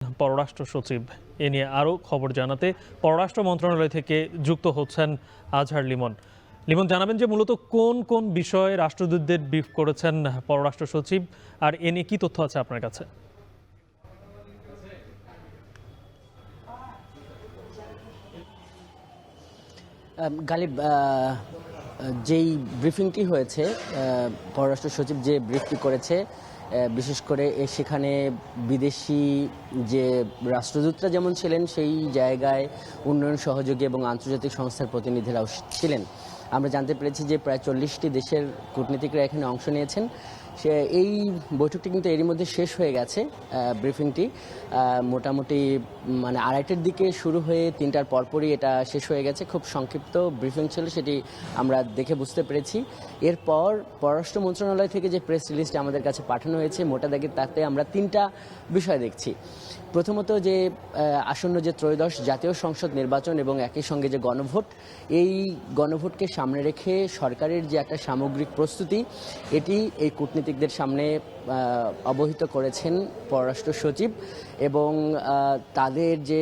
পররাষ্ট্র সচিব এ নিয়ে আরও খবর জানাতে পররাষ্ট্র মন্ত্রণালয় থেকে যুক্ত হচ্ছেন আজহার লিমন। লিমন, জানাবেন যে মূলত কোন কোন বিষয়ে রাষ্ট্রদূতদের ব্রিফ করেছেন পররাষ্ট্র সচিব, আর এ নিয়ে কি তথ্য আছে আপনার কাছে? গালিব, যেই ব্রিফিংটি হয়েছে, পররাষ্ট্র সচিব যে ব্রিফটি করেছে, বিশেষ করে সেখানে বিদেশি যে রাষ্ট্রদূতরা যেমন ছিলেন, সেই জায়গায় উন্নয়ন সহযোগী এবং আন্তর্জাতিক সংস্থার প্রতিনিধিরাও ছিলেন। আমরা জানতে পেরেছি যে প্রায় 40টি দেশের কূটনীতিকরা এখানে অংশ নিয়েছেন। এই বৈঠকটি কিন্তু এরই মধ্যে শেষ হয়ে গেছে। ব্রিফিংটি মোটামুটি মানে 2:30টার দিকে শুরু হয়ে 3টার পরপরই এটা শেষ হয়ে গেছে। খুব সংক্ষিপ্ত ব্রিফিং ছিল, সেটি আমরা দেখে বুঝতে পেরেছি। এরপর পররাষ্ট্র মন্ত্রণালয় থেকে যে প্রেস রিলিজটা আমাদের কাছে পাঠানো হয়েছে, মোটা দাগে তাতে আমরা 3টা বিষয় দেখছি। প্রথমত, যে আসন্ন যে ত্রয়োদশ জাতীয় সংসদ নির্বাচন এবং একই সঙ্গে যে গণভোট, এই গণভোটকে সামনে রেখে সরকারের যে একটা সামগ্রিক প্রস্তুতি, এটি এই কূটনীতিকদের সামনে অবহিত করেছেন পররাষ্ট্র সচিব। এবং তাদের যে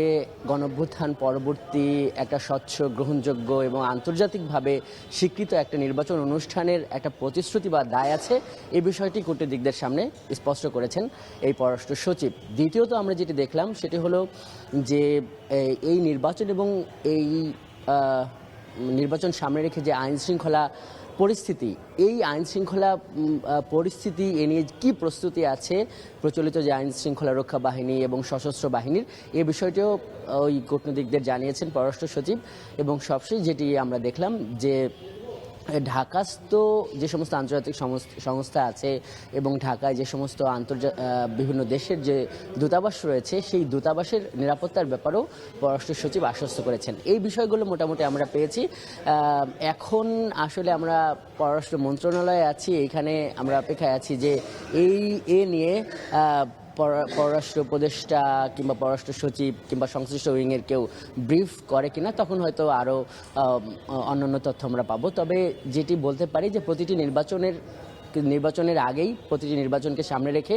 গণঅভ্যুত্থান পরবর্তী একটা স্বচ্ছ, গ্রহণযোগ্য এবং আন্তর্জাতিকভাবে স্বীকৃত একটা নির্বাচন অনুষ্ঠানের একটা প্রতিশ্রুতি বা দায় আছে, এই বিষয়টি কূটনীতিকদের সামনে স্পষ্ট করেছেন এই পররাষ্ট্র সচিব। দ্বিতীয়ত, আমরা যেটি দেখলাম সেটি হলো যে এই নির্বাচন এবং এই নির্বাচন সামনে রেখে যে আইন শৃঙ্খলা পরিস্থিতি, এই আইন শৃঙ্খলা পরিস্থিতি এ নিয়ে কী প্রস্তুতি আছে প্রচলিত যে আইন শৃঙ্খলা রক্ষা বাহিনী এবং সশস্ত্র বাহিনীর, এই বিষয়টিও ওই কূটনীতিকদের জানিয়েছেন পররাষ্ট্র সচিব। এবং সবশেষ যেটি আমরা দেখলাম যে ঢাকাস্থ যে সমস্ত আন্তর্জাতিক সংস্থা আছে এবং ঢাকায় যে সমস্ত বিভিন্ন দেশের যে দূতাবাস রয়েছে, সেই দূতাবাসের নিরাপত্তার ব্যাপারেও পররাষ্ট্র সচিব আশ্বস্ত করেছেন। এই বিষয়গুলো মোটামুটি আমরা পেয়েছি। এখন আসলে আমরা পররাষ্ট্র মন্ত্রণালয়ে আছি, এইখানে আমরা অপেক্ষায় আছি যে এ নিয়ে পররাষ্ট্র উপদেষ্টা কিংবা পররাষ্ট্র সচিব কিংবা সংশ্লিষ্ট উইংয়ের কেউ ব্রিফ করে কিনা, তখন হয়তো আরও অন্যান্য তথ্য আমরা পাবো। তবে যেটি বলতে পারি যে প্রতিটি নির্বাচনের আগেই, প্রতিটি নির্বাচনকে সামনে রেখে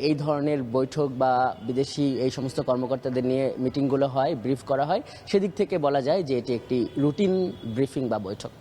এই ধরনের বৈঠক বা বিদেশি এই সমস্ত কর্মকর্তাদের নিয়ে মিটিংগুলো হয়, ব্রিফ করা হয়। সেদিক থেকে বলা যায় যে এটি একটি রুটিন ব্রিফিং বা বৈঠক।